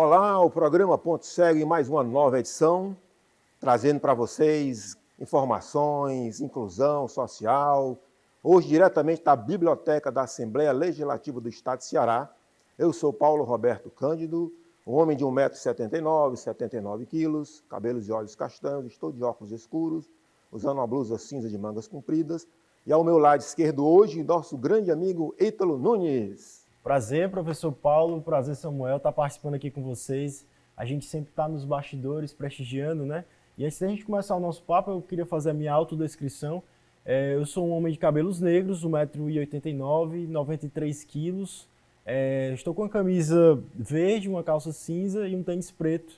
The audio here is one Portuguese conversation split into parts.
Olá, o programa Ponto Cego em mais uma nova edição, trazendo para vocês informações, inclusão social. Hoje, diretamente da Biblioteca da Assembleia Legislativa do Estado de Ceará, eu sou Paulo Roberto Cândido, um homem de 1,79 m, 79 quilos, cabelos e olhos castanhos, estou de óculos escuros, usando uma blusa cinza de mangas compridas, e ao meu lado esquerdo hoje, nosso grande amigo Ítalo Nunes. Prazer, professor Paulo, prazer, Samuel, estar participando aqui com vocês. A gente sempre está nos bastidores, prestigiando, né? E antes da gente começar o nosso papo, eu queria fazer a minha autodescrição. Eu sou um homem de cabelos negros, 1,89 m, 93 quilos. Estou com uma camisa verde, uma calça cinza e um tênis preto.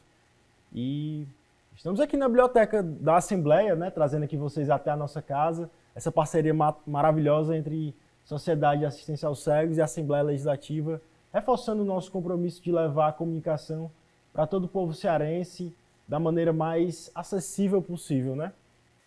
E estamos aqui na Biblioteca da Assembleia, né? Trazendo aqui vocês até a nossa casa. Essa parceria maravilhosa entre Sociedade de Assistência aos Cegos e Assembleia Legislativa, reforçando o nosso compromisso de levar a comunicação para todo o povo cearense da maneira mais acessível possível, né?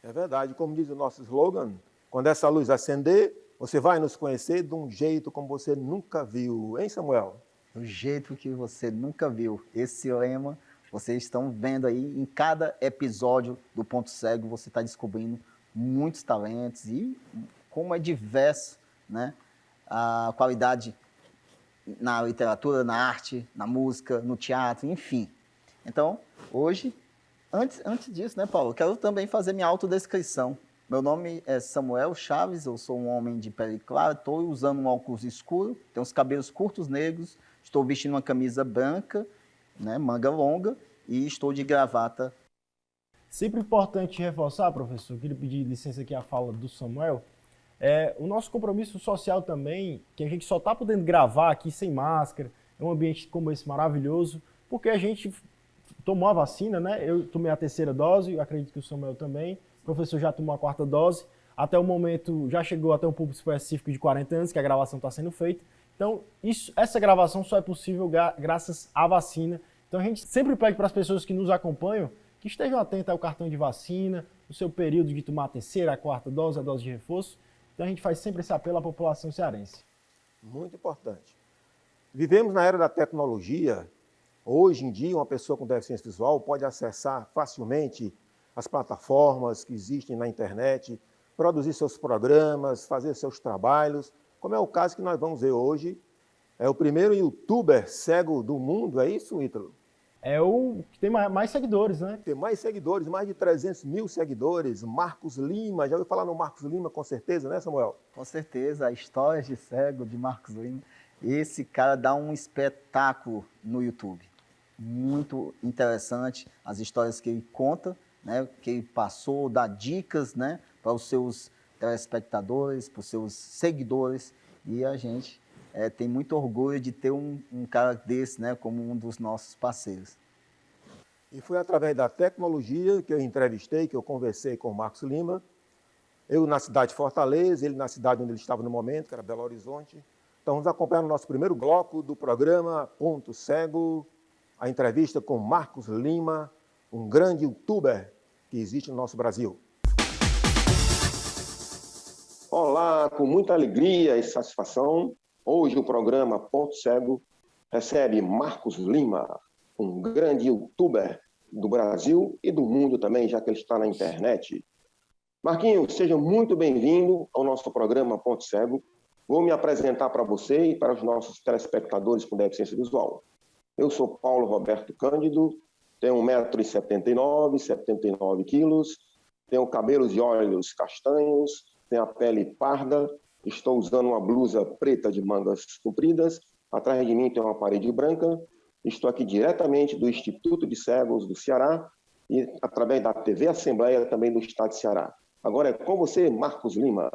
É verdade, como diz o nosso slogan, quando essa luz acender, você vai nos conhecer de um jeito como você nunca viu, hein, Samuel? Do jeito que você nunca viu. Esse lema, vocês estão vendo aí, em cada episódio do Ponto Cego, você está descobrindo muitos talentos e como é diverso, né? A qualidade na literatura, na arte, na música, no teatro, enfim. Então, hoje, antes disso, né, Paulo, quero também fazer minha autodescrição. Meu nome é Samuel Chaves, eu sou um homem de pele clara, estou usando um óculos escuro, tenho os cabelos curtos negros, estou vestindo uma camisa branca, né, manga longa, e estou de gravata. Sempre importante reforçar, professor, queria pedir licença aqui à fala do Samuel, o nosso compromisso social também, que a gente só está podendo gravar aqui sem máscara, em um ambiente como esse maravilhoso, porque a gente tomou a vacina, né? Eu tomei a terceira dose, eu acredito que o Samuel também, o professor já tomou a quarta dose, até o momento já chegou até um público específico de 40 anos, que a gravação está sendo feita. Então, essa gravação só é possível graças à vacina. Então, a gente sempre pede para as pessoas que nos acompanham que estejam atentas ao cartão de vacina, o seu período de tomar a terceira, a quarta dose, a dose de reforço. Então a gente faz sempre esse apelo à população cearense. Muito importante. Vivemos na era da tecnologia. Hoje em dia, uma pessoa com deficiência visual pode acessar facilmente as plataformas que existem na internet, produzir seus programas, fazer seus trabalhos, como é o caso que nós vamos ver hoje. É o primeiro youtuber cego do mundo, é isso, Ítalo? É o que tem mais seguidores, né? Tem mais seguidores, mais de 300 mil seguidores. Marcos Lima, já ouviu falar no Marcos Lima, com certeza, né, Samuel? Com certeza, a Histórias de Cego, de Marcos Lima. Esse cara dá um espetáculo no YouTube. Muito interessante as histórias que ele conta, né, que ele passou, dá dicas, né, para os seus telespectadores, para os seus seguidores. E a gente tem muito orgulho de ter um cara desse, né, como um dos nossos parceiros. E foi através da tecnologia que eu entrevistei, que eu conversei com o Marcos Lima. Eu na cidade de Fortaleza, ele na cidade onde ele estava no momento, que era Belo Horizonte. Então vamos acompanhar o nosso primeiro bloco do programa Ponto Cego, a entrevista com Marcos Lima, um grande youtuber que existe no nosso Brasil. Olá, com muita alegria e satisfação, hoje o programa Ponto Cego recebe Marcos Lima, um grande youtuber do Brasil e do mundo também, já que ele está na internet. Marquinhos, seja muito bem-vindo ao nosso programa Ponto Cego. Vou me apresentar para você e para os nossos telespectadores com deficiência visual. Eu sou Paulo Roberto Cândido, tenho 1,79 m, 79 quilos, tenho cabelos e olhos castanhos, tenho a pele parda, estou usando uma blusa preta de mangas compridas, atrás de mim tem uma parede branca, estou aqui diretamente do Instituto de Cegos do Ceará e através da TV Assembleia também do Estado de Ceará. Agora é com você, Marcos Lima.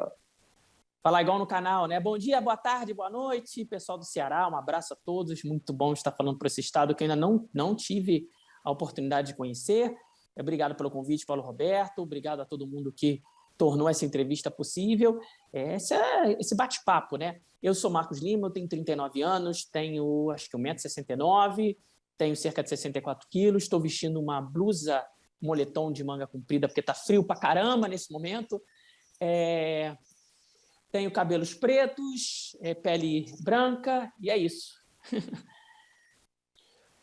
Falar igual no canal, né? Bom dia, boa tarde, boa noite, pessoal do Ceará, um abraço a todos, muito bom estar falando para esse estado que eu ainda não tive a oportunidade de conhecer. Obrigado pelo convite, Paulo Roberto, obrigado a todo mundo que tornou essa entrevista possível, esse bate-papo, né? Eu sou Marcos Lima, eu tenho 39 anos, tenho acho que 1,69 m, tenho cerca de 64 quilos, estou vestindo uma blusa moletom de manga comprida, porque está frio pra caramba nesse momento. Tenho cabelos pretos, pele branca, e é isso.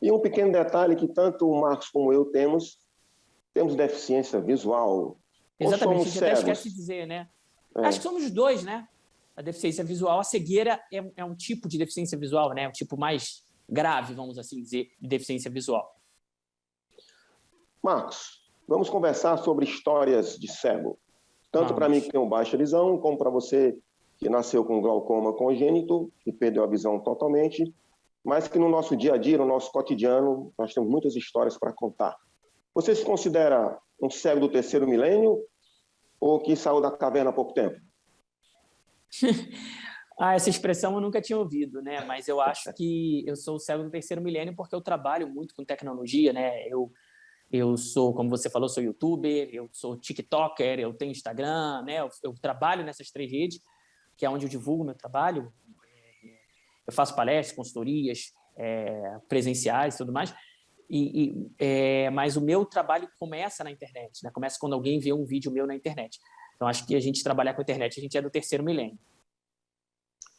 E um pequeno detalhe que tanto o Marcos como eu temos deficiência visual. Exatamente, a somos gente até cegos. esquece de dizer, né? Acho que somos os dois, né? A deficiência visual, a cegueira é um tipo de deficiência visual, né? Um tipo mais grave, vamos assim dizer, de deficiência visual. Marcos, vamos conversar sobre histórias de cego. Tanto para mim que tenho baixa visão, como para você que nasceu com glaucoma congênito e perdeu a visão totalmente, mas que no nosso dia a dia, no nosso cotidiano, nós temos muitas histórias para contar. Você se considera um cego do terceiro milênio ou que saiu da caverna há pouco tempo? Essa expressão eu nunca tinha ouvido, né? Mas eu acho que eu sou o cego do terceiro milênio porque eu trabalho muito com tecnologia, né? Eu sou, como você falou, sou youtuber, eu sou tiktoker, eu tenho Instagram, né? Eu trabalho nessas 3 redes, que é onde eu divulgo meu trabalho. Eu faço palestras, consultorias, presenciais e tudo mais. Mas o meu trabalho começa na internet, né? Começa quando alguém vê um vídeo meu na internet. Então, acho que a gente trabalhar com a internet, a gente é do terceiro milênio.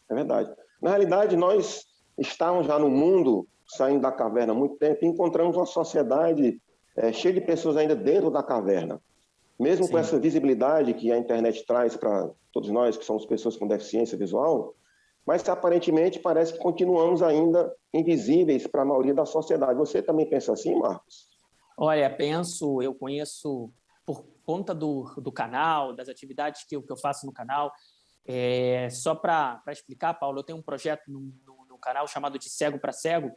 É verdade. Na realidade, nós estávamos já no mundo, saindo da caverna há muito tempo, e encontramos uma sociedade cheia de pessoas ainda dentro da caverna. Mesmo Sim. com essa visibilidade que a internet traz para todos nós, que somos pessoas com deficiência visual, mas aparentemente parece que continuamos ainda invisíveis para a maioria da sociedade. Você também pensa assim, Marcos? Olha, eu conheço por conta do canal, das atividades que eu faço no canal. Só para explicar, Paulo, eu tenho um projeto no canal chamado de Cego para Cego,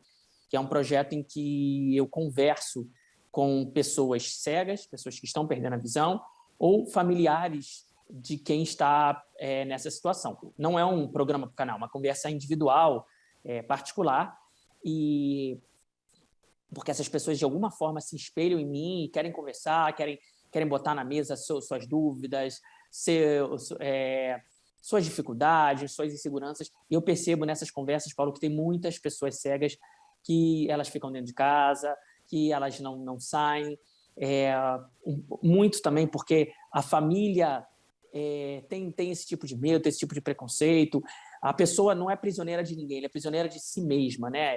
que é um projeto em que eu converso com pessoas cegas, pessoas que estão perdendo a visão, ou familiares de quem está nessa situação. Não é um programa para o canal, é uma conversa individual, particular, e porque essas pessoas, de alguma forma, se espelham em mim e querem conversar, querem botar na mesa suas dúvidas, suas dificuldades, suas inseguranças. E eu percebo nessas conversas, Paulo, que tem muitas pessoas cegas que elas ficam dentro de casa, que elas não saem. Muito também porque a família tem esse tipo de medo, tem esse tipo de preconceito. A pessoa não é prisioneira de ninguém, ela é prisioneira de si mesma, né?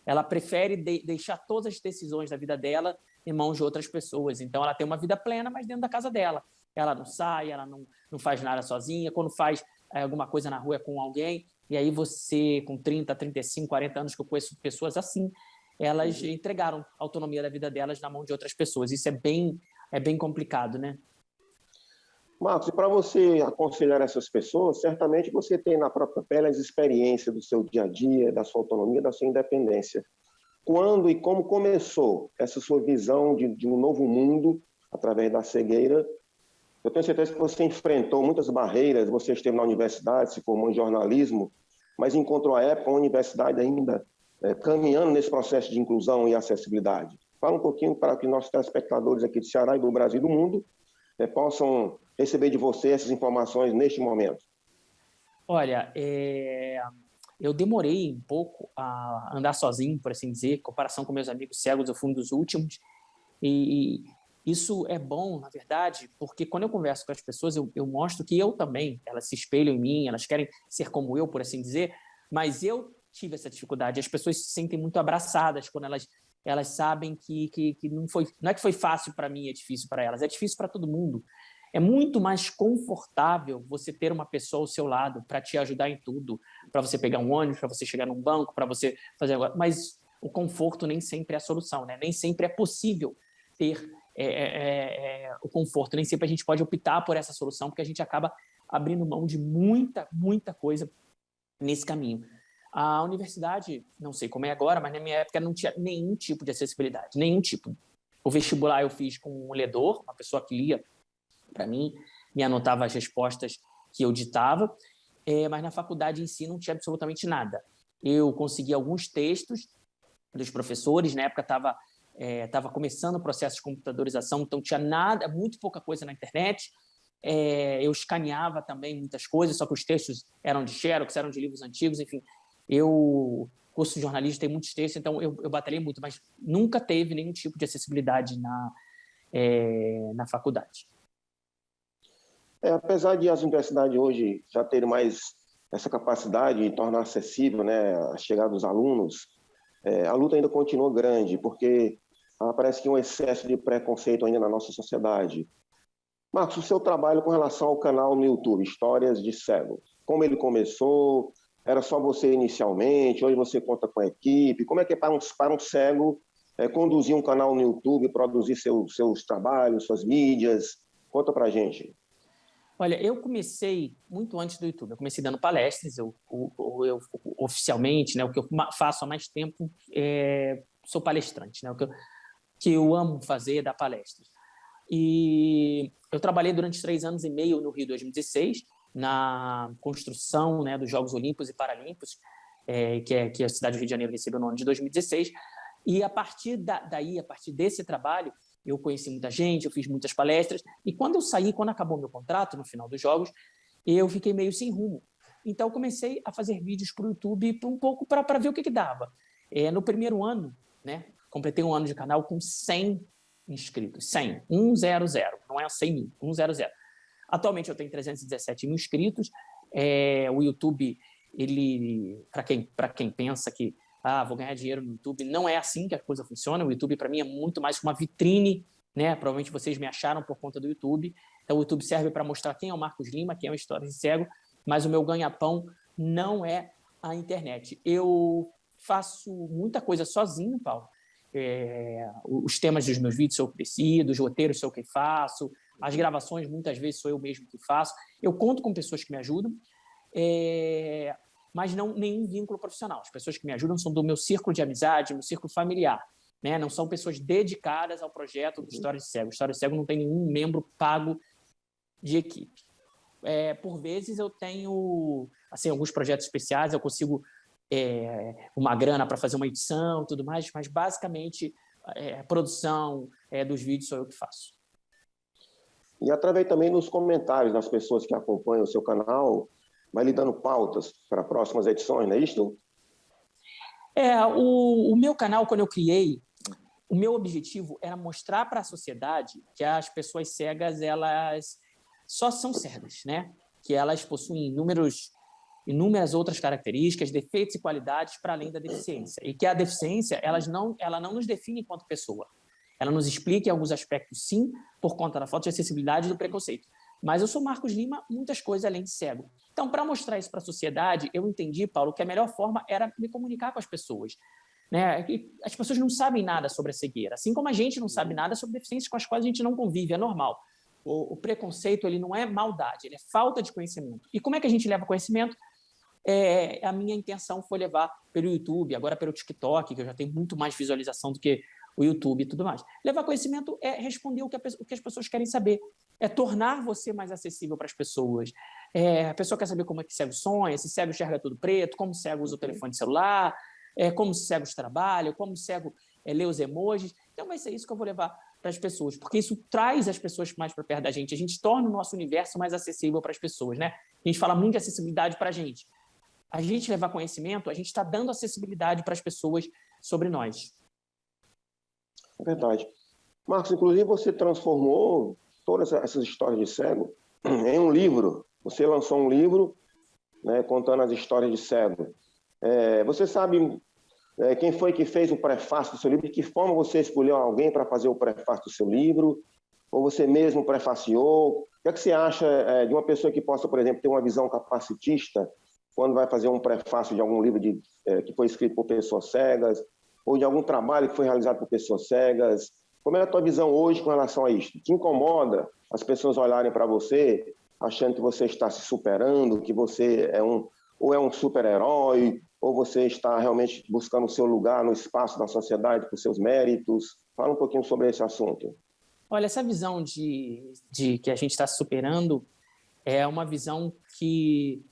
Ela prefere deixar todas as decisões da vida dela em mãos de outras pessoas. Então, ela tem uma vida plena, mas dentro da casa dela. Ela não sai, ela não faz nada sozinha. Quando faz alguma coisa na rua é com alguém. E aí você, com 30, 35, 40 anos, que eu conheço pessoas assim, elas entregaram a autonomia da vida delas na mão de outras pessoas. Isso é bem complicado, né? Marcos, e para você aconselhar essas pessoas, certamente você tem na própria pele as experiências do seu dia a dia, da sua autonomia, da sua independência. Quando e como começou essa sua visão de um novo mundo através da cegueira? Eu tenho certeza que você enfrentou muitas barreiras, você esteve na universidade, se formou em jornalismo, mas encontrou a época a universidade ainda caminhando nesse processo de inclusão e acessibilidade. Fala um pouquinho para que nossos telespectadores aqui de Ceará e do Brasil e do mundo possam receber de você essas informações neste momento. Olha, eu demorei um pouco a andar sozinho, por assim dizer, em comparação com meus amigos cegos, eu fui um dos últimos, e isso é bom, na verdade, porque quando eu converso com as pessoas, eu mostro que eu também, elas se espelham em mim, elas querem ser como eu, por assim dizer, mas eu tive essa dificuldade. As pessoas se sentem muito abraçadas quando elas sabem que não é que foi fácil para mim, é difícil para elas, é difícil para todo mundo. É muito mais confortável você ter uma pessoa ao seu lado para te ajudar em tudo, para você pegar um ônibus, para você chegar num banco, para você fazer... Mas o conforto nem sempre é a solução, né? Nem sempre é possível ter o conforto, nem sempre a gente pode optar por essa solução, porque a gente acaba abrindo mão de muita, muita coisa nesse caminho. A universidade, não sei como é agora, mas na minha época não tinha nenhum tipo de acessibilidade, nenhum tipo. O vestibular eu fiz com um ledor, uma pessoa que lia para mim, me anotava as respostas que eu ditava, mas na faculdade em si não tinha absolutamente nada. Eu consegui alguns textos dos professores, na época estava começando o processo de computadorização, então tinha nada, muito pouca coisa na internet. Eu escaneava também muitas coisas, só que os textos eram de xerox, eram de livros antigos, enfim. Curso de jornalismo tem muitos textos, então eu batalhei muito, mas nunca teve nenhum tipo de acessibilidade na faculdade. Apesar de as universidades hoje já terem mais essa capacidade de tornar acessível, né, a chegada dos alunos, a luta ainda continua grande, porque parece que um excesso de preconceito ainda na nossa sociedade. Marcos, o seu trabalho com relação ao canal no YouTube, Histórias de Cego, como ele começou? Era só você inicialmente? Hoje você conta com a equipe? Como é que é para um cego conduzir um canal no YouTube, produzir seus trabalhos, suas mídias? Conta para a gente. Olha, eu comecei muito antes do YouTube. Eu comecei dando palestras. Eu oficialmente, né, o que eu faço há mais tempo, sou palestrante. Né, o que eu amo fazer é dar palestras. E eu trabalhei durante 3 anos e meio no Rio 2016, na construção, né, dos Jogos Olímpicos e Paralímpicos, que a cidade do Rio de Janeiro recebeu no ano de 2016. E a partir daí, a partir desse trabalho, eu conheci muita gente, eu fiz muitas palestras, e quando acabou meu contrato, no final dos Jogos, eu fiquei meio sem rumo. Então, eu comecei a fazer vídeos para o YouTube um pouco para ver o que dava. No primeiro ano, né, completei um ano de canal com 100 inscritos, 100, 100, não é 100 mil, 100. Atualmente, eu tenho 317 mil inscritos. O YouTube, para quem pensa que vou ganhar dinheiro no YouTube, não é assim que a coisa funciona. O YouTube, para mim, é muito mais uma vitrine, né? Provavelmente vocês me acharam por conta do YouTube. Então, o YouTube serve para mostrar quem é o Marcos Lima, quem é o História de Cego, mas o meu ganha-pão não é a internet. Eu faço muita coisa sozinho, Paulo. Os temas dos meus vídeos sou eu que decido, os roteiros sou eu que faço, as gravações muitas vezes sou eu mesmo que faço. Eu conto com pessoas que me ajudam, mas não nenhum vínculo profissional. As pessoas que me ajudam são do meu círculo de amizade, meu círculo familiar, né? Não são pessoas dedicadas ao projeto do História de Cego. História de Cego não tem nenhum membro pago de equipe. Por vezes eu tenho assim, alguns projetos especiais, eu consigo uma grana para fazer uma edição e tudo mais, mas basicamente a produção dos vídeos sou eu que faço. E através também nos comentários das pessoas que acompanham o seu canal, vai lhe dando pautas para próximas edições, não é isso? O meu canal, quando eu criei, o meu objetivo era mostrar para a sociedade que as pessoas cegas, elas só são cegas, né? Que elas possuem inúmeras outras características, defeitos e qualidades para além da deficiência. E que a deficiência, ela não nos define enquanto pessoa. Ela nos explica em alguns aspectos, sim, por conta da falta de acessibilidade e do preconceito. Mas eu sou Marcos Lima, muitas coisas além de cego. Então, para mostrar isso para a sociedade, eu entendi, Paulo, que a melhor forma era me comunicar com as pessoas. Né? As pessoas não sabem nada sobre a cegueira, assim como a gente não sabe nada sobre deficiências com as quais a gente não convive, é normal. O preconceito, ele não é maldade, ele é falta de conhecimento. E como é que a gente leva conhecimento? A minha intenção foi levar pelo YouTube, agora pelo TikTok, que eu já tenho muito mais visualização do que o YouTube e tudo mais. Levar conhecimento é responder o que as pessoas querem saber, é tornar você mais acessível para as pessoas. A pessoa quer saber como é que cego sonha, se cego enxerga tudo preto, como cego usa o telefone celular, como cegos trabalham, como cego lê os emojis. Então vai ser isso que eu vou levar para as pessoas, porque isso traz as pessoas mais para perto da gente, a gente torna o nosso universo mais acessível para as pessoas, né? A gente fala muito de acessibilidade para a gente levar conhecimento, a gente está dando acessibilidade para as pessoas sobre nós. É verdade. Marcos, inclusive você transformou todas essas histórias de cego em um livro. Você lançou um livro, né, contando as histórias de cego. Você sabe quem foi que fez o prefácio do seu livro? De que forma você escolheu alguém para fazer o prefácio do seu livro? Ou você mesmo prefaciou? O que é que você acha de uma pessoa que possa, por exemplo, ter uma visão capacitista quando vai fazer um prefácio de algum livro que foi escrito por pessoas cegas, ou de algum trabalho que foi realizado por pessoas cegas? Como é a tua visão hoje com relação a isso? Te incomoda as pessoas olharem para você achando que você está se superando, que você é um super-herói, ou você está realmente buscando o seu lugar no espaço da sociedade por seus méritos? Fala um pouquinho sobre esse assunto. Olha, essa visão de que a gente está se superando é uma visão que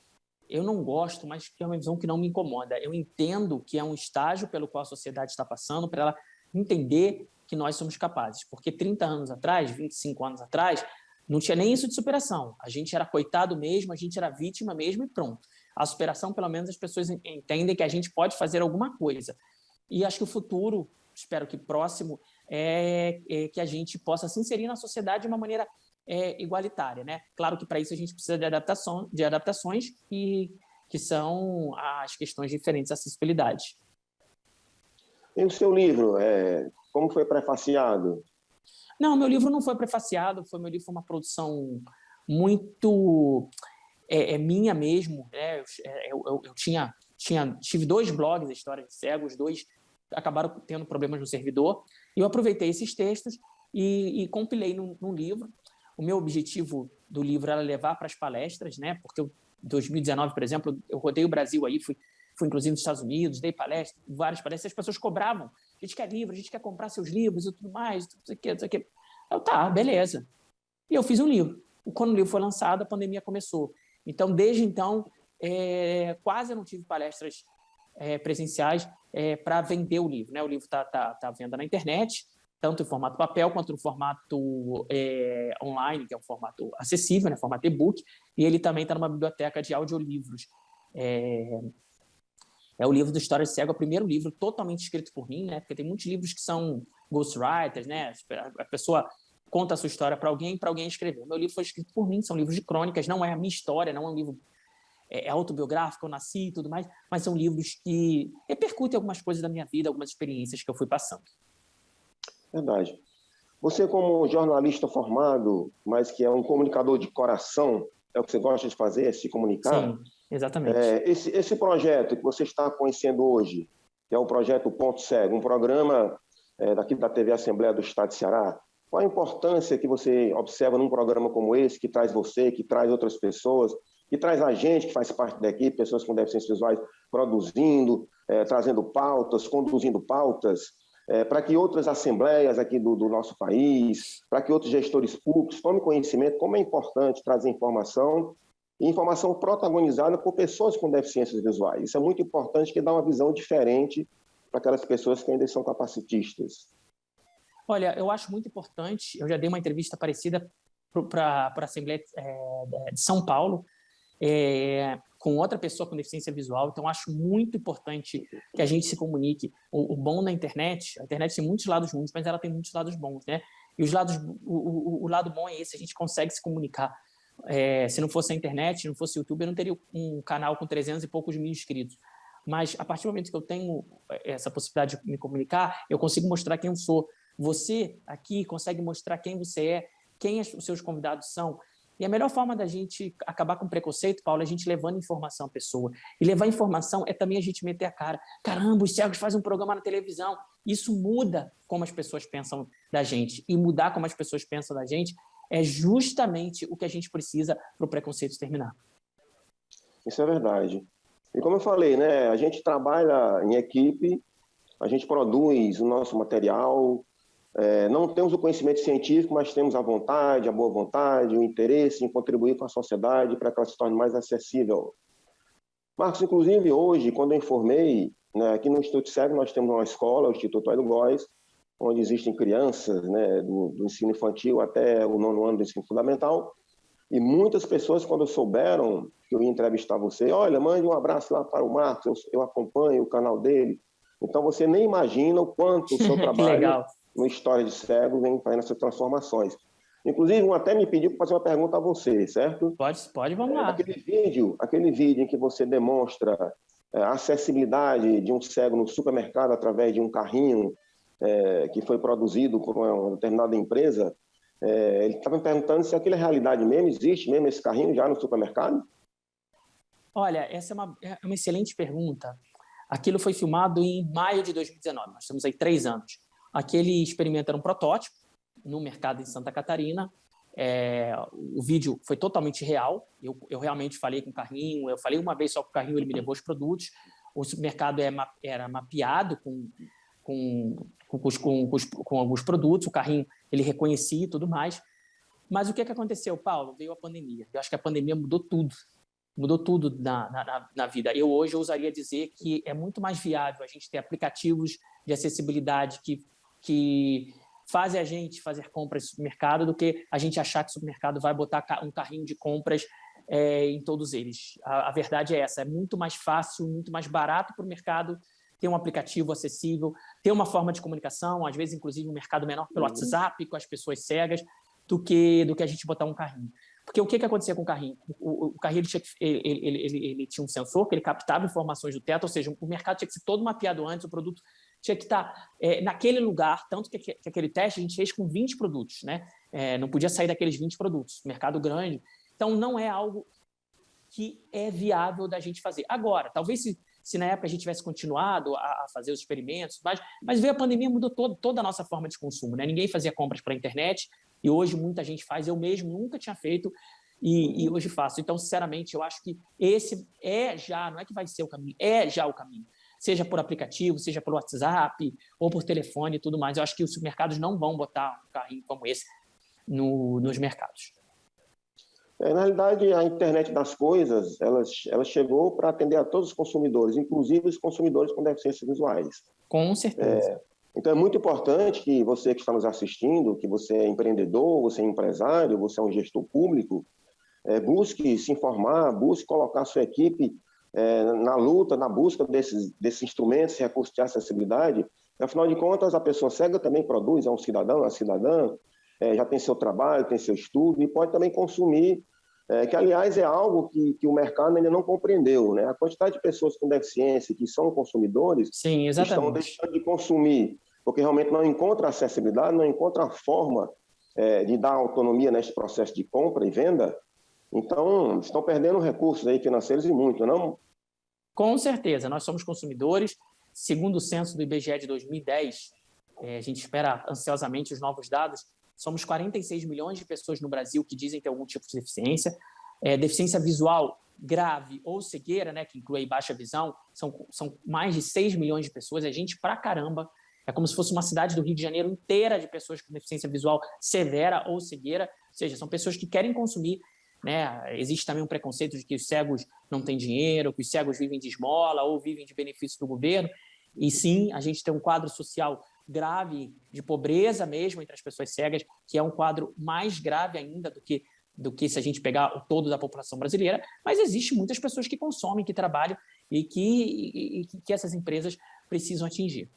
eu não gosto, mas que é uma visão que não me incomoda. Eu entendo que é um estágio pelo qual a sociedade está passando para ela entender que nós somos capazes. Porque 30 anos atrás, 25 anos atrás, não tinha nem isso de superação. A gente era coitado mesmo, a gente era vítima mesmo e pronto. A superação, pelo menos, as pessoas entendem que a gente pode fazer alguma coisa. E acho que o futuro, espero que próximo, é que a gente possa se inserir na sociedade de uma maneira igualitária, né? Claro que para isso a gente precisa de adaptações que são as questões diferentes da acessibilidade. E o seu livro, como foi prefaciado? Não, meu livro não foi prefaciado, meu livro foi uma produção muito minha mesmo, né? Eu tive 2 blogs, História de Cego, os 2 acabaram tendo problemas no servidor, e eu aproveitei esses textos e compilei num livro. O meu objetivo do livro era levar para as palestras, né? Porque em 2019, por exemplo, eu rodei o Brasil aí, fui inclusive nos Estados Unidos, dei palestras, várias palestras, as pessoas cobravam. A gente quer livro, a gente quer comprar seus livros e tudo mais, não sei o quê, não sei o quê. Eu, tá, beleza. E eu fiz um livro. Quando o livro foi lançado, a pandemia começou. Então, desde então, quase eu não tive palestras presenciais para vender o livro, né? O livro está à venda na internet, tanto em formato papel quanto no formato online, que é um formato acessível, né? Formato e-book, e ele também está numa biblioteca de audiolivros. É o livro do História de Cego, é o primeiro livro totalmente escrito por mim, né? Porque tem muitos livros que são ghostwriters, né? A pessoa conta a sua história para alguém escrever. O meu livro foi escrito por mim, são livros de crônicas, não é a minha história, não é um livro autobiográfico, eu nasci e tudo mais, mas são livros que repercutem algumas coisas da minha vida, algumas experiências que eu fui passando. Verdade. Você, como jornalista formado, mas que é um comunicador de coração, é o que você gosta de fazer, é se comunicar? Sim, exatamente. Esse projeto que você está conhecendo hoje, que é o projeto Ponto Cego, um programa daqui da TV Assembleia do Estado de Ceará, qual a importância que você observa num programa como esse, que traz você, que traz outras pessoas, que traz a gente que faz parte da equipe, pessoas com deficiências visuais produzindo, trazendo pautas, conduzindo pautas, para que outras assembleias aqui do nosso país, para que outros gestores públicos tomem conhecimento como é importante trazer informação, e informação protagonizada por pessoas com deficiências visuais. Isso é muito importante, que dá uma visão diferente para aquelas pessoas que ainda são capacitistas. Olha, eu acho muito importante, eu já dei uma entrevista parecida para a Assembleia de São Paulo, com outra pessoa com deficiência visual, então acho muito importante que a gente se comunique. O bom da internet, a internet tem muitos lados ruins, mas ela tem muitos lados bons, né? E o lado bom é esse, a gente consegue se comunicar. Se não fosse a internet, se não fosse o YouTube, eu não teria um canal com 300 e poucos mil inscritos. Mas, a partir do momento que eu tenho essa possibilidade de me comunicar, eu consigo mostrar quem eu sou. Você, aqui, consegue mostrar quem você é, quem os seus convidados são. E a melhor forma da gente acabar com o preconceito, Paulo, é a gente levando informação à pessoa. E levar informação é também a gente meter a cara. Caramba, os cegos fazem um programa na televisão. Isso muda como as pessoas pensam da gente. E mudar como as pessoas pensam da gente é justamente o que a gente precisa para o preconceito terminar. Isso é verdade. E como eu falei, né, a gente trabalha em equipe, a gente produz o nosso material, não temos o conhecimento científico, mas temos a vontade, a boa vontade, o interesse em contribuir com a sociedade para que ela se torne mais acessível. Marcos, inclusive hoje, quando eu informei, né, aqui no Instituto Cego nós temos uma escola, o Instituto Hélio Góes, onde existem crianças, né, do ensino infantil até o 9º ano do ensino fundamental, e muitas pessoas, quando souberam que eu ia entrevistar você, olha, mande um abraço lá para o Marcos, eu acompanho o canal dele. Então você nem imagina o quanto o seu trabalho no História de Cego vem fazendo essas transformações. Inclusive, um até me pediu para fazer uma pergunta a você, certo? Pode, vamos lá. Aquele vídeo em que você demonstra a acessibilidade de um cego no supermercado através de um carrinho que foi produzido por uma determinada empresa, ele estava me perguntando se aquilo é realidade mesmo, existe mesmo esse carrinho já no supermercado? Olha, essa é uma excelente pergunta. Aquilo foi filmado em maio de 2019, nós estamos aí 3 anos. Aquele experimento era um protótipo no mercado em Santa Catarina. O vídeo foi totalmente real. Eu realmente falei com o carrinho, eu falei uma vez só com o carrinho, ele me levou os produtos. O supermercado era mapeado com alguns produtos, o carrinho ele reconhecia e tudo mais. Mas o que aconteceu, Paulo? Veio a pandemia. Eu acho que a pandemia mudou tudo na vida. Eu hoje ousaria dizer que é muito mais viável a gente ter aplicativos de acessibilidade que fazem a gente fazer compras no supermercado do que a gente achar que o supermercado vai botar um carrinho de compras em todos eles. A verdade é essa, é muito mais fácil, muito mais barato para o mercado ter um aplicativo acessível, ter uma forma de comunicação, às vezes, inclusive, um mercado menor pelo WhatsApp, com as pessoas cegas, do que a gente botar um carrinho. Porque o que acontecia com o carrinho? O carrinho ele tinha um sensor que ele captava informações do teto, ou seja, o mercado tinha que ser todo mapeado antes, o produto tinha que estar naquele lugar, tanto que aquele teste a gente fez com 20 produtos, né? Não podia sair daqueles 20 produtos, mercado grande. Então, não é algo que é viável da gente fazer. Agora, talvez se na época a gente tivesse continuado a fazer os experimentos, mas veio a pandemia, mudou toda a nossa forma de consumo, né? Ninguém fazia compras pela internet e hoje muita gente faz. Eu mesmo nunca tinha feito e hoje faço. Então, sinceramente, eu acho que esse não é que vai ser o caminho, é já o caminho. Seja por aplicativo, seja pelo WhatsApp ou por telefone e tudo mais. Eu acho que os mercados não vão botar um carrinho como esse nos mercados. Na realidade, a internet das coisas, ela chegou para atender a todos os consumidores, inclusive os consumidores com deficiências visuais. Com certeza. Então, é muito importante que você que está nos assistindo, que você é empreendedor, você é empresário, você é um gestor público, busque se informar, busque colocar a sua equipe na luta, na busca desses instrumentos, recursos de acessibilidade. Afinal de contas, a pessoa cega também produz, é um cidadão, uma cidadã, já tem seu trabalho, tem seu estudo e pode também consumir, que, aliás, é algo que o mercado ainda não compreendeu, né? A quantidade de pessoas com deficiência que são consumidores Sim, estão deixando de consumir, porque realmente não encontra acessibilidade, não encontra a forma de dar autonomia neste processo de compra e venda. Então, estão perdendo recursos aí financeiros e muito, não? Com certeza, nós somos consumidores. Segundo o censo do IBGE de 2010, a gente espera ansiosamente os novos dados, somos 46 milhões de pessoas no Brasil que dizem ter algum tipo de deficiência. Deficiência visual grave ou cegueira, né, que inclui baixa visão, são mais de 6 milhões de pessoas, é gente pra caramba. É como se fosse uma cidade do Rio de Janeiro inteira de pessoas com deficiência visual severa ou cegueira, ou seja, são pessoas que querem consumir, né? Existe também um preconceito de que os cegos não têm dinheiro, que os cegos vivem de esmola ou vivem de benefício do governo. E sim, a gente tem um quadro social grave de pobreza mesmo entre as pessoas cegas, que é um quadro mais grave ainda do que se a gente pegar o todo da população brasileira, mas existe muitas pessoas que consomem, que trabalham e que essas empresas precisam atingir.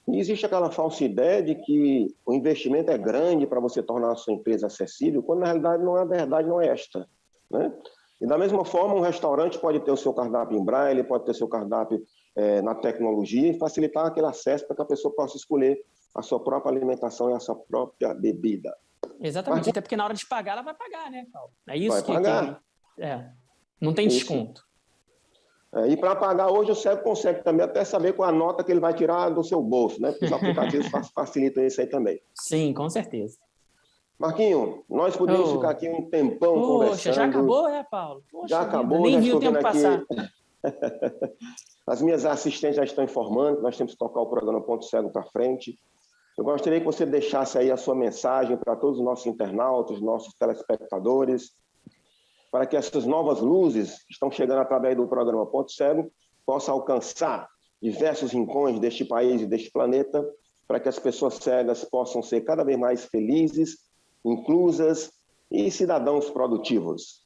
E existe aquela falsa ideia de que o investimento é grande para você tornar a sua empresa acessível, quando na realidade não é a verdade, não é esta, né? E da mesma forma, um restaurante pode ter o seu cardápio em braille, pode ter o seu cardápio na tecnologia e facilitar aquele acesso para que a pessoa possa escolher a sua própria alimentação e a sua própria bebida. Exatamente, até porque na hora de pagar, ela vai pagar, né, Paulo? É isso vai pagar. Não tem desconto. E para pagar hoje, o cego consegue também até saber qual a nota que ele vai tirar do seu bolso, né? Porque os aplicativos facilitam isso aí também. Sim, com certeza. Marquinho, nós podemos ficar aqui um tempão conversando. Já acabou, Paulo? Já acabou, nem já vi o estou tempo vendo aqui. Passar. As minhas assistentes já estão informando que nós temos que tocar o programa Ponto Cego para frente. Eu gostaria que você deixasse aí a sua mensagem para todos os nossos internautas, nossos telespectadores, para que essas novas luzes que estão chegando através do programa Ponto Cego possam alcançar diversos rincões deste país e deste planeta, para que as pessoas cegas possam ser cada vez mais felizes, inclusas e cidadãos produtivos.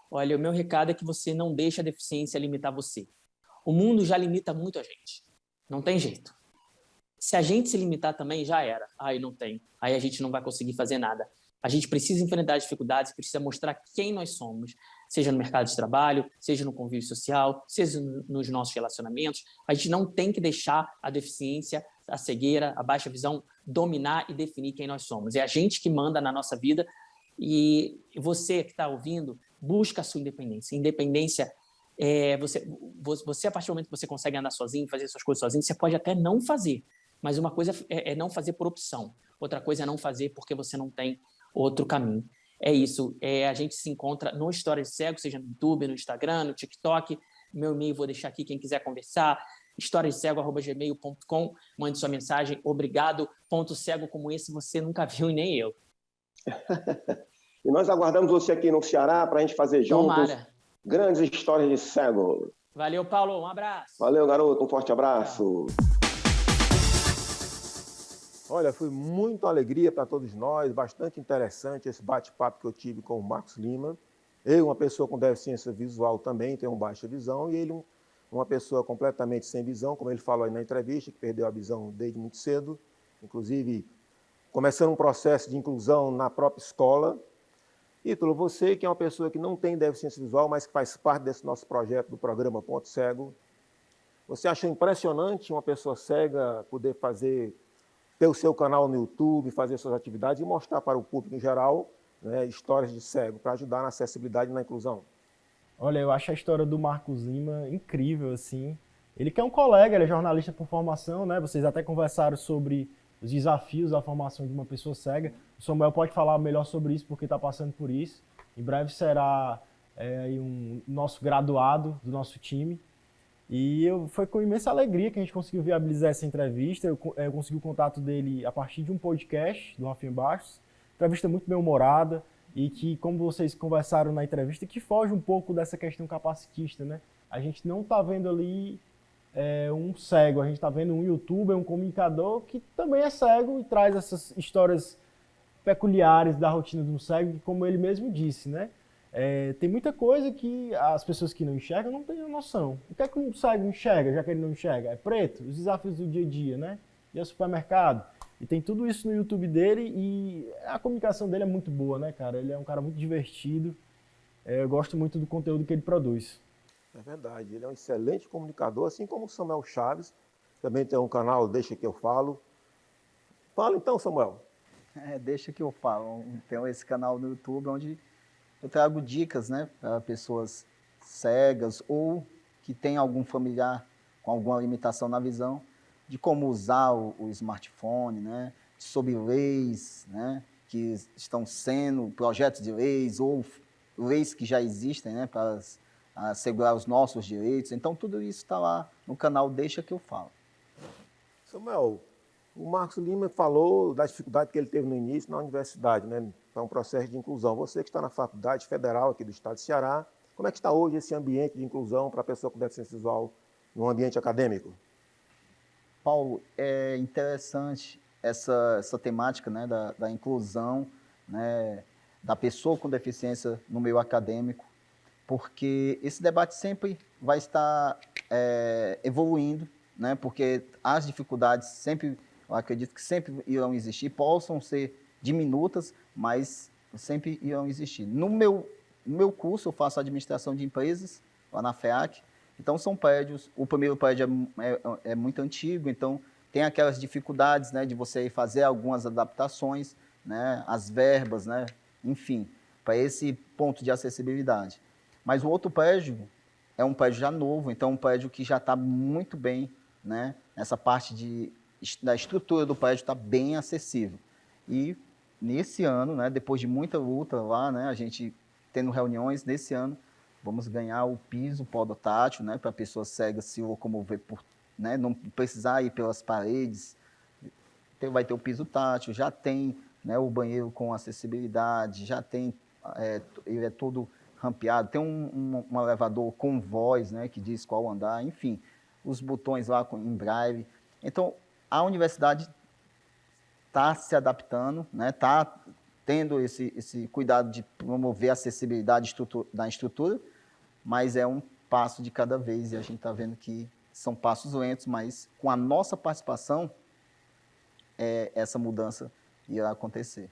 Olha, o meu recado é que você não deixe a deficiência limitar você. O mundo já limita muito a gente. Não tem jeito. Se a gente se limitar também, já era. Aí não tem. Aí a gente não vai conseguir fazer nada. A gente precisa enfrentar dificuldades, precisa mostrar quem nós somos, seja no mercado de trabalho, seja no convívio social, seja nos nossos relacionamentos. A gente não tem que deixar a deficiência, a cegueira, a baixa visão dominar e definir quem nós somos. É a gente que manda na nossa vida e você que está ouvindo, busca a sua independência. Independência você, a partir do momento que você consegue andar sozinho, fazer suas coisas sozinho, você pode até não fazer, mas uma coisa é não fazer por opção, outra coisa é não fazer porque você não tem outro caminho. É isso, a gente se encontra no Histórias de Cego, seja no YouTube, no Instagram, no TikTok, meu e-mail vou deixar aqui, quem quiser conversar, historiasdecego@gmail.com, mande sua mensagem, obrigado, ponto cego como esse você nunca viu e nem eu. E nós aguardamos você aqui no Ceará para a gente fazer juntos grandes histórias de cego. Valeu, Paulo, um abraço. Valeu, garoto, um forte abraço. Olha, foi muita alegria para todos nós, bastante interessante esse bate-papo que eu tive com o Marcos Lima. Eu, uma pessoa com deficiência visual também, tenho baixa visão, e ele, uma pessoa completamente sem visão, como ele falou aí na entrevista, que perdeu a visão desde muito cedo, inclusive começando um processo de inclusão na própria escola. Ítalo, você que é uma pessoa que não tem deficiência visual, mas que faz parte desse nosso projeto do programa Ponto Cego, Você achou impressionante uma pessoa cega poder ter o seu canal no YouTube, fazer suas atividades e mostrar para o público em geral, né, histórias de cego, para ajudar na acessibilidade e na inclusão? Olha, eu acho a história do Marcos Lima incrível, assim. Ele que é um colega, ele é jornalista por formação, né? Vocês até conversaram sobre os desafios da formação de uma pessoa cega. O Samuel pode falar melhor sobre isso, porque está passando por isso. Em breve será nosso graduado do nosso time. E foi com imensa alegria que a gente conseguiu viabilizar essa entrevista. Eu consegui o contato dele a partir de um podcast do Rafinha Bastos. Entrevista muito bem-humorada e que, como vocês conversaram na entrevista, que foge um pouco dessa questão capacitista, né? A gente não está vendo ali um cego, a gente está vendo um youtuber, um comunicador que também é cego e traz essas histórias peculiares da rotina de um cego, que, como ele mesmo disse, né? Tem muita coisa que as pessoas que não enxergam não têm noção. O que é que um cego enxerga, já que ele não enxerga? É preto, os desafios do dia a dia, né? E o supermercado. E tem tudo isso no YouTube dele e a comunicação dele é muito boa, né, cara? Ele é um cara muito divertido. Eu gosto muito do conteúdo que ele produz. É verdade, ele é um excelente comunicador, assim como o Samuel Chaves. Também tem um canal Deixa Que Eu Falo. Fala então, Samuel. Deixa que eu falo. Tem esse canal no YouTube onde eu trago dicas, né, para pessoas cegas ou que tem algum familiar com alguma limitação na visão, de como usar o smartphone, né, sobre leis, né, que estão sendo projetos de leis ou leis que já existem, né, para assegurar os nossos direitos. Então, tudo isso está lá no canal Deixa Que Eu Falo. Samuel, o Marcos Lima falou da dificuldade que ele teve no início na universidade, né? É um processo de inclusão. Você que está na Faculdade Federal aqui do Estado de Ceará, como é que está hoje esse ambiente de inclusão para a pessoa com deficiência visual no ambiente acadêmico? Paulo, é interessante essa temática, né, da inclusão, né, da pessoa com deficiência no meio acadêmico, porque esse debate sempre vai estar evoluindo, né, porque as dificuldades sempre, eu acredito que sempre irão existir, possam ser diminutas, mas sempre irão existir. No meu curso, eu faço administração de empresas, lá na FEAC, então são prédios, o primeiro prédio é muito antigo, então tem aquelas dificuldades, né, de você fazer algumas adaptações, né, as verbas, né, enfim, para esse ponto de acessibilidade. Mas o outro prédio é um prédio já novo, então um prédio que já está muito bem, né, nessa parte da estrutura do prédio está bem acessível. E nesse ano, né, depois de muita luta lá, né, a gente tendo reuniões, nesse ano vamos ganhar o piso podotátil, né, para pessoas cegas se locomover né, não precisar ir pelas paredes. Vai ter o piso tátil, já tem, né, o banheiro com acessibilidade, já tem, ele é todo rampeado, tem um elevador com voz, né, que diz qual andar, enfim, os botões lá em braille. Então, a universidade está se adaptando, né, está tendo esse cuidado de promover a acessibilidade da estrutura, mas é um passo de cada vez e a gente está vendo que são passos lentos, mas com a nossa participação, essa mudança irá acontecer.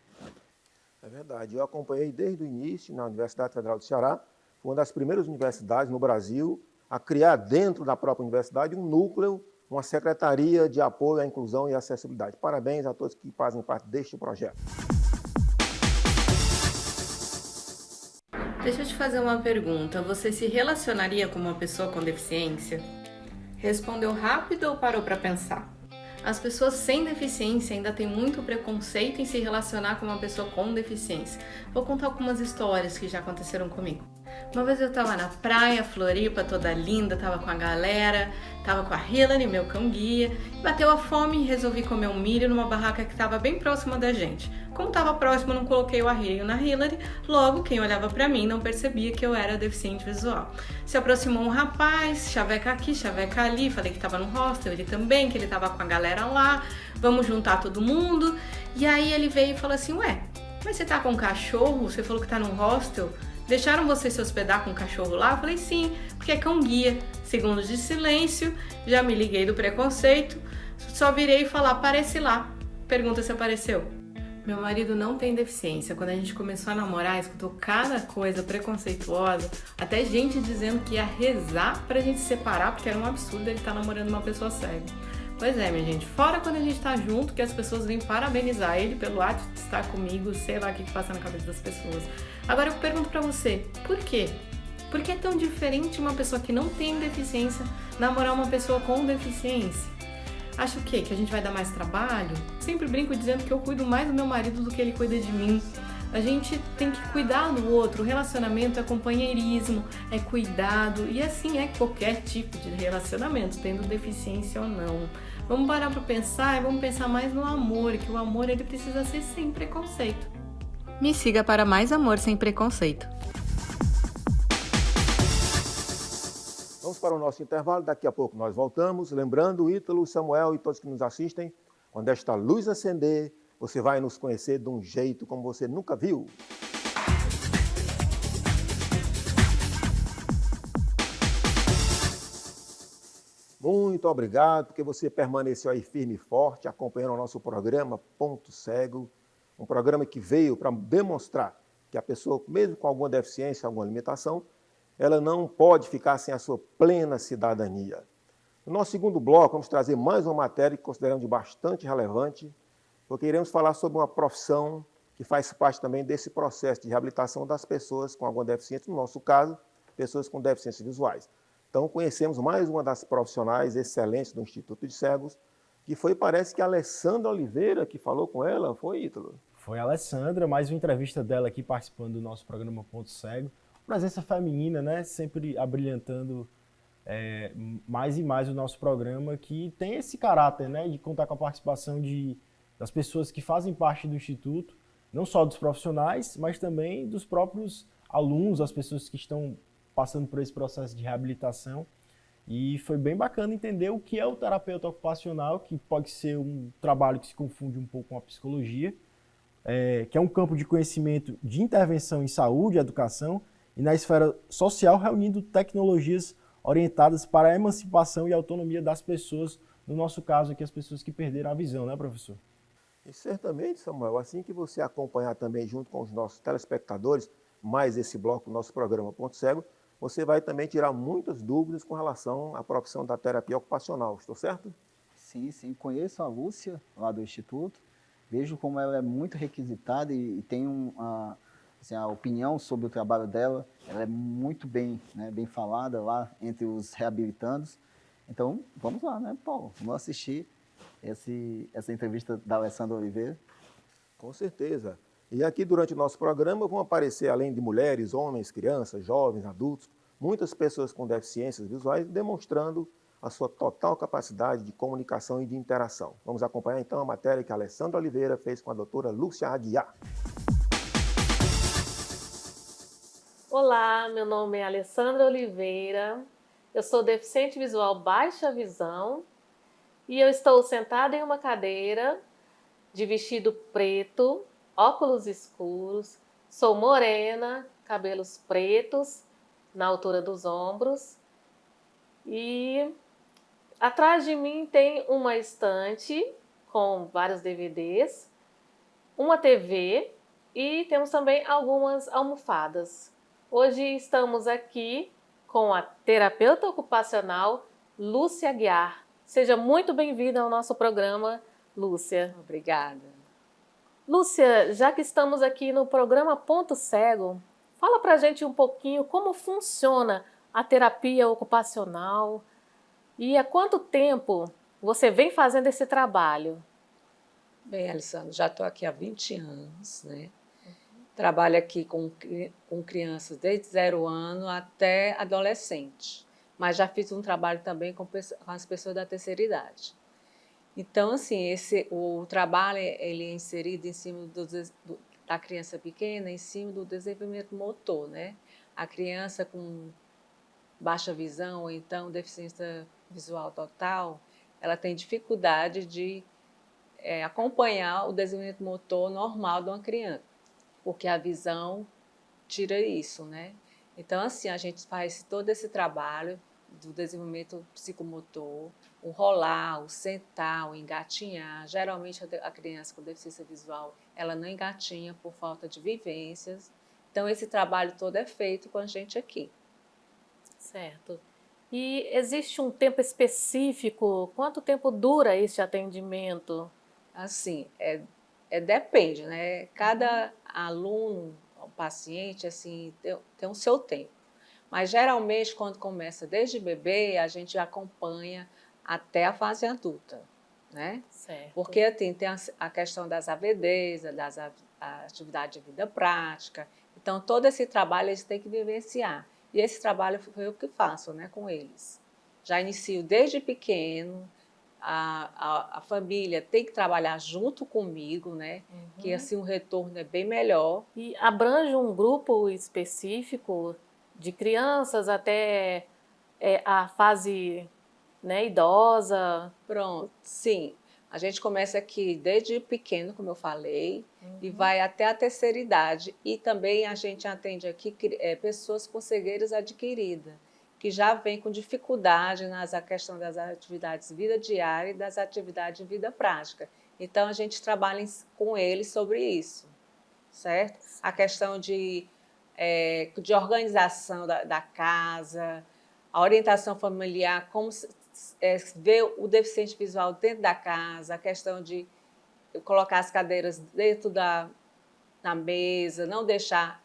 É verdade. Eu acompanhei desde o início na Universidade Federal do Ceará, foi uma das primeiras universidades no Brasil a criar dentro da própria universidade um núcleo, uma secretaria de apoio à inclusão e acessibilidade. Parabéns a todos que fazem parte deste projeto. Deixa eu te fazer uma pergunta. Você se relacionaria com uma pessoa com deficiência? Respondeu rápido ou parou para pensar? As pessoas sem deficiência ainda têm muito preconceito em se relacionar com uma pessoa com deficiência. Vou contar algumas histórias que já aconteceram comigo. Uma vez eu tava na praia, Floripa, toda linda, tava com a galera, tava com a Hillary, meu cão guia, bateu a fome e resolvi comer um milho numa barraca que tava bem próxima da gente. Como tava próximo, não coloquei o arreio na Hillary, logo quem olhava pra mim não percebia que eu era deficiente visual. Se aproximou um rapaz, chaveca aqui, chaveca ali, falei que tava no hostel, ele também, que ele tava com a galera lá, vamos juntar todo mundo. E aí ele veio e falou assim, ué, mas você tá com um cachorro? Você falou que tá num hostel? Deixaram você se hospedar com um cachorro lá? Eu falei, sim, porque é cão guia. Segundos de silêncio, já me liguei do preconceito, só virei e falar, aparece lá. Pergunta se apareceu. Meu marido não tem deficiência. Quando a gente começou a namorar, escutou cada coisa preconceituosa, até gente dizendo que ia rezar pra gente se separar, porque era um absurdo ele estar namorando uma pessoa cega. Pois é, minha gente, fora quando a gente tá junto, que as pessoas vêm parabenizar ele pelo ato de estar comigo, sei lá o que passa na cabeça das pessoas. Agora eu pergunto pra você, por quê? Por que é tão diferente uma pessoa que não tem deficiência namorar uma pessoa com deficiência? Acha o quê? Que a gente vai dar mais trabalho? Sempre brinco dizendo que eu cuido mais do meu marido do que ele cuida de mim. A gente tem que cuidar do outro. O relacionamento é companheirismo, é cuidado. E assim é qualquer tipo de relacionamento, tendo deficiência ou não. Vamos parar para pensar e vamos pensar mais no amor, que o amor ele precisa ser sem preconceito. Me siga para mais amor sem preconceito. Vamos para o nosso intervalo, daqui a pouco nós voltamos. Lembrando, Ítalo, Samuel e todos que nos assistem, quando esta luz acender, você vai nos conhecer de um jeito como você nunca viu. Muito obrigado, porque você permaneceu aí firme e forte, acompanhando o nosso programa Ponto Cego, um programa que veio para demonstrar que a pessoa, mesmo com alguma deficiência, alguma limitação, ela não pode ficar sem a sua plena cidadania. No nosso segundo bloco, vamos trazer mais uma matéria que consideramos de bastante relevante, porque iremos falar sobre uma profissão que faz parte também desse processo de reabilitação das pessoas com alguma deficiência, no nosso caso, pessoas com deficiências visuais. Então, conhecemos mais uma das profissionais excelentes do Instituto de Cegos, que foi, parece que a Alessandra Oliveira que falou com ela, foi, Ítalo? Foi a Alessandra, mais uma entrevista dela aqui participando do nosso programa Ponto Cego. Presença feminina, né? Sempre abrilhantando mais e mais o nosso programa, que tem esse caráter, né? De contar com a participação das pessoas que fazem parte do Instituto, não só dos profissionais, mas também dos próprios alunos, as pessoas que estão passando por esse processo de reabilitação. E foi bem bacana entender o que é o terapeuta ocupacional, que pode ser um trabalho que se confunde um pouco com a psicologia, que é um campo de conhecimento de intervenção em saúde e educação, e na esfera social, reunindo tecnologias orientadas para a emancipação e autonomia das pessoas, no nosso caso aqui, as pessoas que perderam a visão, né, professor? E certamente, Samuel, assim que você acompanhar também junto com os nossos telespectadores, mais esse bloco do nosso programa Ponto Cego, você vai também tirar muitas dúvidas com relação à profissão da terapia ocupacional, estou certo? Sim, sim. Conheço a Lúcia, lá do Instituto. Vejo como ela é muito requisitada e tem assim, a opinião sobre o trabalho dela. Ela é muito bem, né, bem falada lá entre os reabilitandos. Então, vamos lá, né, Paulo? Vamos assistir essa entrevista da Alessandra Oliveira. Com certeza. E aqui, durante o nosso programa, vão aparecer, além de mulheres, homens, crianças, jovens, adultos, muitas pessoas com deficiências visuais, demonstrando a sua total capacidade de comunicação e de interação. Vamos acompanhar, então, a matéria que a Alessandra Oliveira fez com a doutora Lúcia Aguiar. Olá, meu nome é Alessandra Oliveira, eu sou deficiente visual baixa visão e eu estou sentada em uma cadeira de vestido preto, óculos escuros, sou morena, cabelos pretos na altura dos ombros e atrás de mim tem uma estante com vários DVDs, uma TV e temos também algumas almofadas. Hoje estamos aqui com a terapeuta ocupacional Lúcia Aguiar. Seja muito bem-vinda ao nosso programa, Lúcia. Obrigada. Lúcia, já que estamos aqui no programa Ponto Cego, fala pra gente um pouquinho como funciona a terapia ocupacional e há quanto tempo você vem fazendo esse trabalho? Bem, Alessandra, já estou aqui há 20 anos, né? Trabalho aqui com crianças desde 0 ano até adolescente, mas já fiz um trabalho também com as pessoas da terceira idade. Então, assim, o trabalho ele é inserido em cima da criança pequena, em cima do desenvolvimento motor, né? A criança com baixa visão ou então deficiência visual total, ela tem dificuldade de acompanhar o desenvolvimento motor normal de uma criança, porque a visão tira isso, né? Então, assim, a gente faz todo esse trabalho do desenvolvimento psicomotor, o rolar, o sentar, o engatinhar. Geralmente a criança com deficiência visual, ela não engatinha por falta de vivências. Então esse trabalho todo é feito com a gente aqui. Certo. E existe um tempo específico? Quanto tempo dura esse atendimento? Assim, depende, né? Cada aluno, o paciente, assim, tem o seu tempo. Mas geralmente quando começa desde bebê, a gente acompanha até a fase adulta, né? Certo. Porque assim, tem a questão das AVDs, a atividade de vida prática. Então, todo esse trabalho eles têm que vivenciar. E esse trabalho foi eu que faço, né, com eles. Já inicio desde pequeno, a família tem que trabalhar junto comigo, né? Que assim o retorno é bem melhor. E abrange um grupo específico de crianças até a fase, né, idosa? Pronto, sim. A gente começa aqui desde pequeno, como eu falei, e vai até a terceira idade. E também a gente atende aqui pessoas com cegueiras adquiridas, que já vêm com dificuldade na questão das atividades de vida diária e das atividades de vida prática. Então, a gente trabalha com eles sobre isso, certo? A questão de organização da casa, a orientação familiar, como ver o deficiente visual dentro da casa, a questão de colocar as cadeiras dentro da mesa, não deixar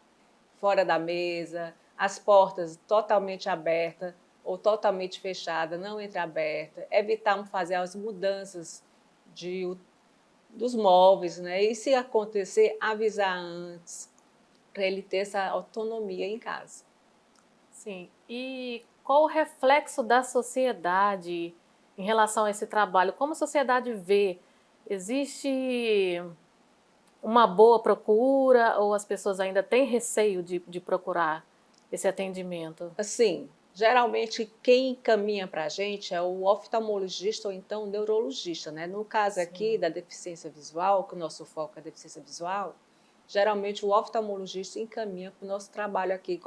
fora da mesa, as portas totalmente abertas ou totalmente fechadas, não entreabertas, evitar fazer as mudanças dos móveis, né? E se acontecer, avisar antes, para ele ter essa autonomia em casa. Sim. E qual o reflexo da sociedade em relação a esse trabalho? Como a sociedade vê? Existe uma boa procura ou as pessoas ainda têm receio de procurar esse atendimento? Assim, geralmente quem encaminha para a gente é o oftalmologista ou então o neurologista, né? No caso aqui da deficiência visual, que o nosso foco é a deficiência visual, geralmente o oftalmologista encaminha para o nosso trabalho aqui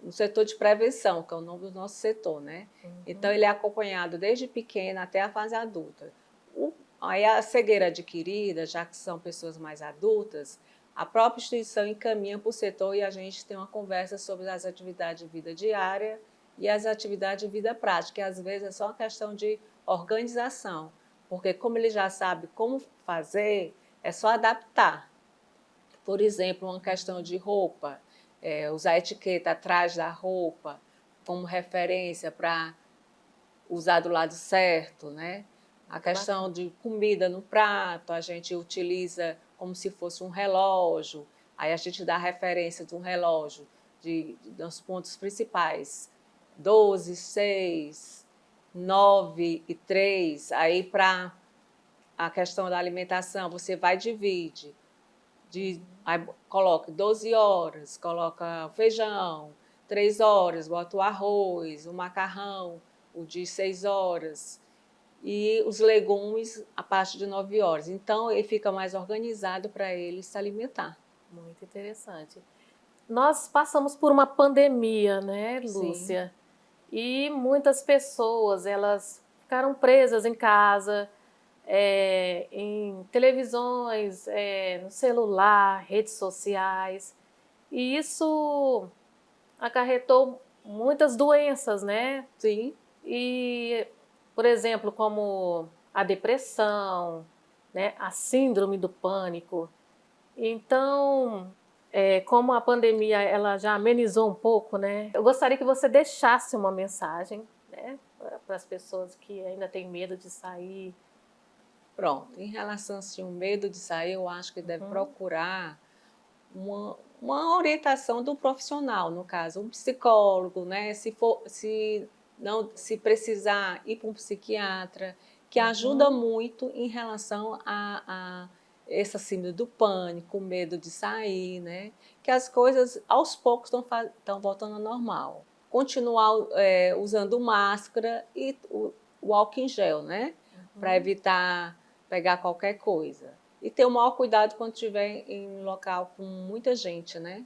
no setor de prevenção, que é o nome do nosso setor, né? Então, ele é acompanhado desde pequeno até a fase adulta. Aí, a cegueira adquirida, já que são pessoas mais adultas, a própria instituição encaminha para o setor e a gente tem uma conversa sobre as atividades de vida diária e as atividades de vida prática, que às vezes é só uma questão de organização, porque como ele já sabe como fazer, é só adaptar. Por exemplo, uma questão de roupa, usar a etiqueta atrás da roupa como referência para usar do lado certo, né? A questão de comida no prato, a gente utiliza como se fosse um relógio, aí a gente dá a referência de um relógio dos pontos principais, 12, 6, 9 e 3, aí para a questão da alimentação, você vai e divide. Aí coloca 12 horas, coloca feijão, 3 horas, bota o arroz, o macarrão, o de 6 horas, e os legumes a partir de 9 horas. Então, ele fica mais organizado para ele se alimentar. Muito interessante. Nós passamos por uma pandemia, né, Lúcia? Sim. E muitas pessoas, elas ficaram presas em casa, em televisões, no celular, redes sociais. E isso acarretou muitas doenças, né? Sim. E, por exemplo, como a depressão, né, a síndrome do pânico. Então, como a pandemia ela já amenizou um pouco, né? Eu gostaria que você deixasse uma mensagem, né, para as pessoas que ainda têm medo de sair. Pronto, em relação assim, ao medo de sair, eu acho que deve procurar uma orientação do profissional, no caso, um psicólogo, né? Se precisar, ir para um psiquiatra, que ajuda muito em relação a essa síndrome do pânico, medo de sair, né? Que as coisas aos poucos estão voltando ao normal. Continuar usando máscara e o álcool em gel, né? Para evitar pegar qualquer coisa. E ter o maior cuidado quando estiver em local com muita gente, né?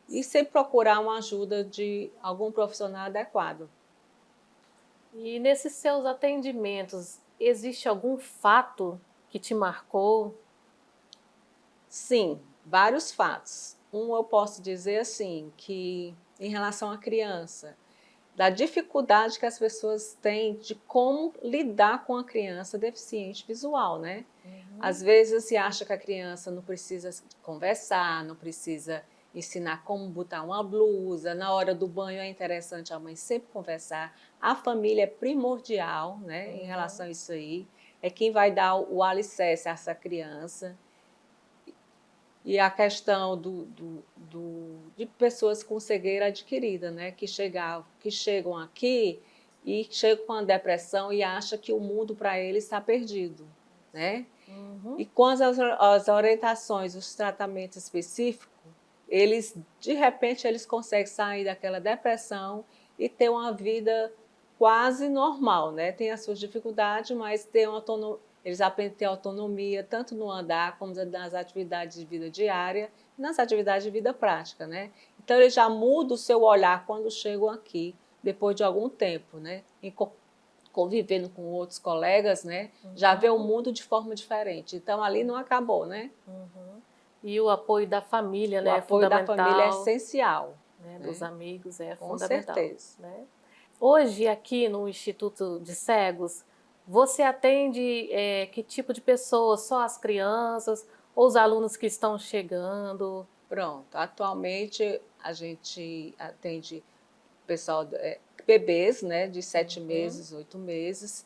E sempre procurar uma ajuda de algum profissional adequado. E nesses seus atendimentos, existe algum fato que te marcou? Sim, vários fatos. Eu posso dizer assim, que em relação à criança, da dificuldade que as pessoas têm de como lidar com a criança deficiente visual, né? Às vezes se acha que a criança não precisa conversar, não precisa ensinar como botar uma blusa, na hora do banho é interessante a mãe sempre conversar. A família é primordial, né, em relação a isso aí, é quem vai dar o alicerce a essa criança. E a questão de pessoas com cegueira adquirida, né? Que chegam aqui e chegam com a depressão e acham que o mundo para eles está perdido, né? E com as orientações, os tratamentos específicos, de repente, eles conseguem sair daquela depressão e ter uma vida quase normal, né? Tem as suas dificuldades, mas eles aprendem a ter autonomia, tanto no andar, como nas atividades de vida diária, e nas atividades de vida prática, né? Então, eles já mudam o seu olhar quando chegam aqui, depois de algum tempo, né? Convivendo com outros colegas, né? Já vê o mundo de forma diferente. Então, ali não acabou, né? E o apoio da família, O né? apoio da fundamental, família é essencial. né? Dos amigos é Com fundamental. certeza. Né? Hoje, aqui no Instituto de Cegos, você atende que tipo de pessoas? Só as crianças ou os alunos que estão chegando? Pronto. Atualmente, a gente atende pessoal, bebês, né, de 7 meses, 8 meses,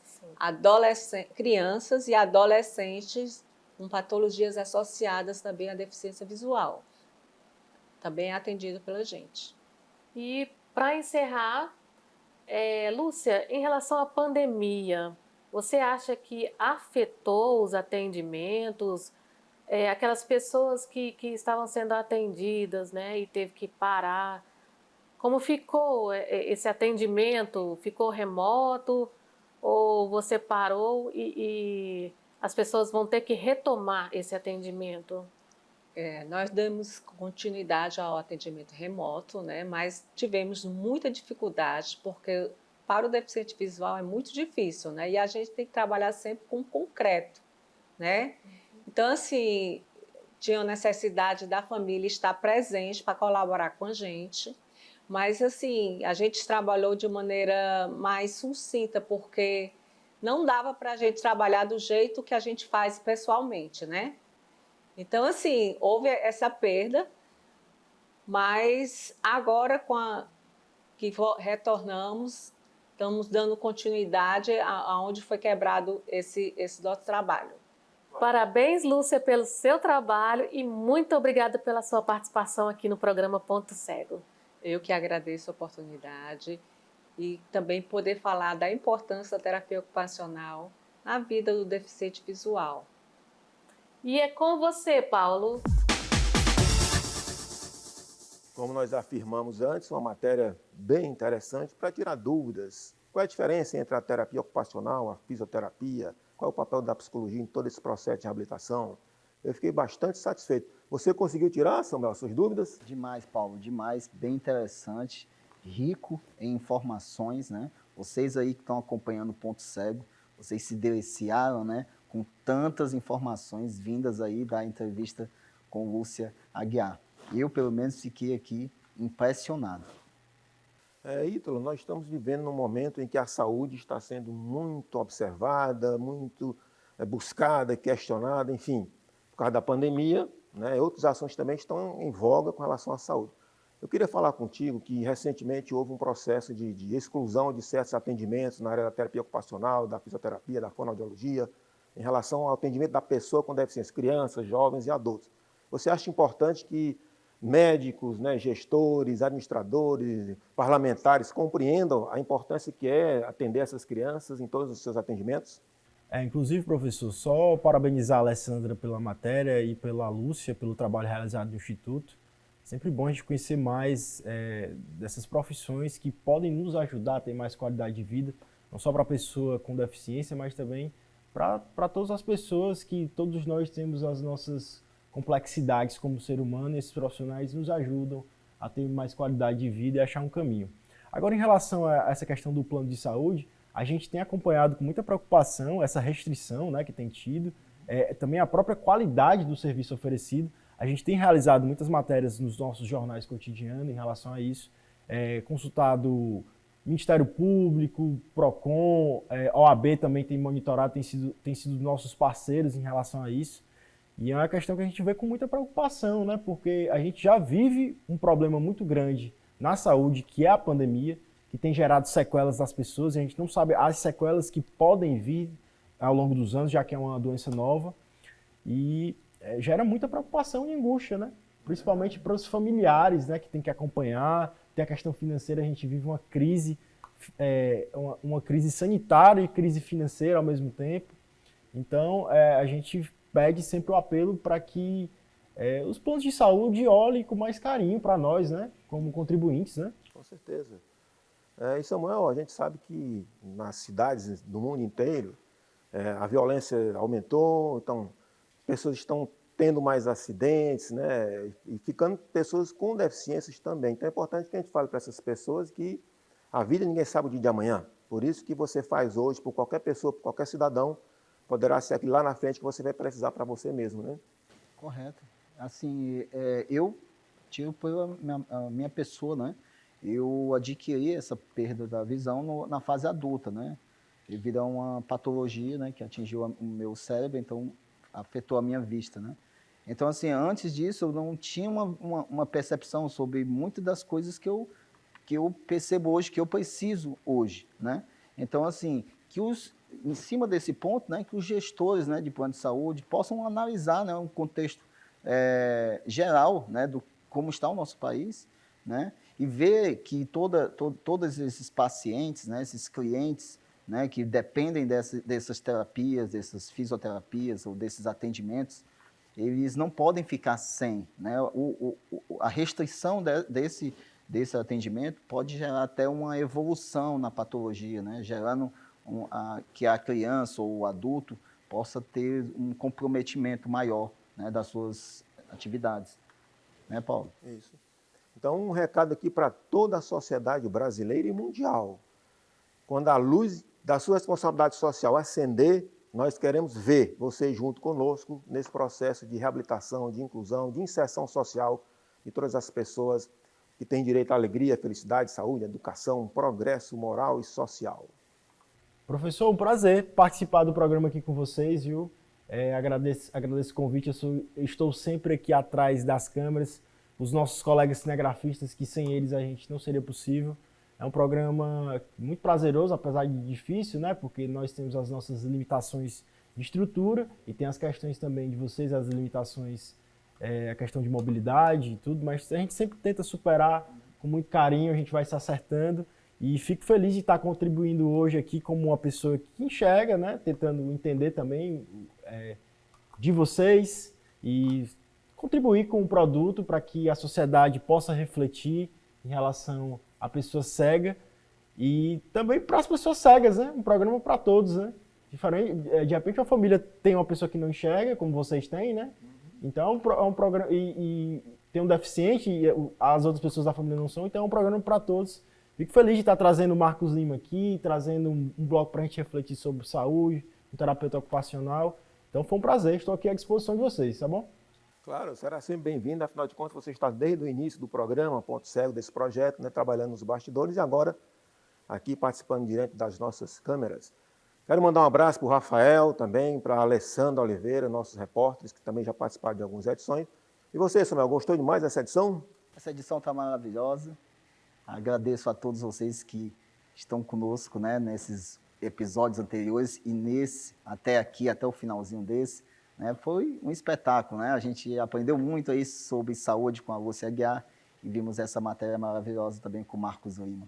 crianças e adolescentes com patologias associadas também à deficiência visual. Também é atendido pela gente. E, para encerrar, Lúcia, em relação à pandemia, você acha que afetou os atendimentos? Aquelas pessoas que estavam sendo atendidas, né, e teve que parar. Como ficou esse atendimento? Ficou remoto? Ou você parou e as pessoas vão ter que retomar esse atendimento? Nós damos continuidade ao atendimento remoto, né? Mas tivemos muita dificuldade, porque para o deficiente visual é muito difícil, né? E a gente tem que trabalhar sempre com concreto, né? Então, assim, tinha necessidade da família estar presente para colaborar com a gente, mas, assim, a gente trabalhou de maneira mais sucinta, porque não dava para a gente trabalhar do jeito que a gente faz pessoalmente, né? Então, assim, houve essa perda, mas agora, que retornamos, estamos dando continuidade aonde foi quebrado esse nosso trabalho. Parabéns, Lúcia, pelo seu trabalho e muito obrigada pela sua participação aqui no programa Ponto Cego. Eu que agradeço a oportunidade e também poder falar da importância da terapia ocupacional na vida do deficiente visual. E é com você, Paulo. Como nós afirmamos antes, uma matéria bem interessante para tirar dúvidas. Qual é a diferença entre a terapia ocupacional, a fisioterapia? Qual é o papel da psicologia em todo esse processo de reabilitação? Eu fiquei bastante satisfeito. Você conseguiu tirar, Samuel, suas dúvidas? Demais, Paulo, demais. Bem interessante, rico em informações, né? Vocês aí que estão acompanhando o Ponto Cego, vocês se deliciaram, né? Com tantas informações vindas aí da entrevista com Lúcia Aguiar. Eu, pelo menos, fiquei aqui impressionado. Ítalo, nós estamos vivendo num momento em que a saúde está sendo muito observada, muito buscada, questionada, enfim, por causa da pandemia, né? Outros assuntos também estão em voga com relação à saúde. Eu queria falar contigo que recentemente houve um processo de exclusão de certos atendimentos na área da terapia ocupacional, da fisioterapia, da fonoaudiologia, em relação ao atendimento da pessoa com deficiência, crianças, jovens e adultos. Você acha importante que médicos, né, gestores, administradores, parlamentares compreendam a importância que é atender essas crianças em todos os seus atendimentos? Inclusive, professor, só parabenizar a Alessandra pela matéria e pela Lúcia pelo trabalho realizado no Instituto. Sempre bom a gente conhecer mais dessas profissões que podem nos ajudar a ter mais qualidade de vida, não só para a pessoa com deficiência, mas também para todas as pessoas que todos nós temos as nossas complexidades como ser humano, e esses profissionais nos ajudam a ter mais qualidade de vida e achar um caminho. Agora, em relação a essa questão do plano de saúde, a gente tem acompanhado com muita preocupação essa restrição, né, que tem tido, também a própria qualidade do serviço oferecido. A gente tem realizado muitas matérias nos nossos jornais cotidianos em relação a isso, consultado Ministério Público, PROCON, OAB também tem monitorado, tem sido nossos parceiros em relação a isso. E é uma questão que a gente vê com muita preocupação, né? Porque a gente já vive um problema muito grande na saúde, que é a pandemia, que tem gerado sequelas das pessoas, e a gente não sabe as sequelas que podem vir ao longo dos anos, já que é uma doença nova, e gera muita preocupação e angústia, né? Principalmente para os familiares, né, que tem que acompanhar. Tem a questão financeira, a gente vive uma crise, uma crise sanitária e crise financeira ao mesmo tempo. Então, a gente pede sempre o apelo para que os planos de saúde olhem com mais carinho para nós, né, como contribuintes, né? Com certeza. E Samuel, a gente sabe que nas cidades do mundo inteiro a violência aumentou, então pessoas estão tendo mais acidentes, né, e ficando pessoas com deficiências também. Então é importante que a gente fale para essas pessoas que a vida ninguém sabe o dia de amanhã. Por isso que você faz hoje por qualquer pessoa, por qualquer cidadão, poderá ser aquilo lá na frente que você vai precisar para você mesmo, né? Correto. Assim, eu tiro pela minha pessoa, né? Eu adquiri essa perda da visão na fase adulta, né? Devido a uma patologia, né, que atingiu o meu cérebro, então afetou a minha vista, né? Então, assim, antes disso, eu não tinha uma percepção sobre muitas das coisas que eu percebo hoje, que eu preciso hoje, né? Então, assim, em cima desse ponto, né, que os gestores, né, de plano de saúde possam analisar, né, um contexto geral, né, do como está o nosso país, né, e ver que todos esses pacientes, né, esses clientes, né, que dependem dessas terapias, dessas fisioterapias ou desses atendimentos, eles não podem ficar sem, né? A restrição desse atendimento pode gerar até uma evolução na patologia, né? Gerando que a criança ou o adulto possa ter um comprometimento maior, né, das suas atividades. Né, Paulo? Isso. Então, um recado aqui para toda a sociedade brasileira e mundial. Quando a luz da sua responsabilidade social acender, nós queremos ver você junto conosco nesse processo de reabilitação, de inclusão, de inserção social de todas as pessoas que têm direito à alegria, felicidade, saúde, educação, progresso moral e social. Professor, um prazer participar do programa aqui com vocês, viu? Agradeço o convite, eu estou sempre aqui atrás das câmeras, os nossos colegas cinegrafistas, que sem eles a gente não seria possível. É um programa muito prazeroso, apesar de difícil, né? Porque nós temos as nossas limitações de estrutura e tem as questões também de vocês, as limitações, a questão de mobilidade e tudo, mas a gente sempre tenta superar com muito carinho, a gente vai se acertando e fico feliz de estar contribuindo hoje aqui como uma pessoa que enxerga, né? Tentando entender também de vocês e contribuir com o produto para que a sociedade possa refletir em relação a pessoa cega e também para as pessoas cegas, né? Um programa para todos, né? De repente uma família tem uma pessoa que não enxerga, como vocês têm, né? Então é um programa e tem um deficiente e as outras pessoas da família não são, então é um programa para todos. Fico feliz de estar trazendo o Marcos Lima aqui, trazendo um bloco para a gente refletir sobre saúde, um terapeuta ocupacional. Então foi um prazer, estou aqui à disposição de vocês, tá bom? Claro, será sempre bem-vindo, afinal de contas você está desde o início do programa, ponto cego desse projeto, né, trabalhando nos bastidores e agora aqui participando diante das nossas câmeras. Quero mandar um abraço para o Rafael também, para a Alessandra Oliveira, nossos repórteres, que também já participaram de algumas edições. E você, Samuel, gostou demais dessa edição? Essa edição está maravilhosa. Agradeço a todos vocês que estão conosco, né, nesses episódios anteriores e até aqui, até o finalzinho desse. Né, foi um espetáculo, né? A gente aprendeu muito aí sobre saúde com a Lúcia Aguiar e vimos essa matéria maravilhosa também com o Marcos Lima.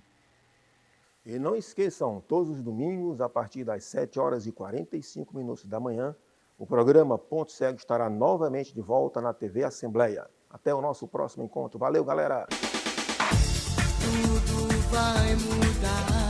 E não esqueçam, todos os domingos, a partir das 7h45 da manhã, o programa Ponto Cego estará novamente de volta na TV Assembleia. Até o nosso próximo encontro. Valeu, galera! Tudo vai mudar.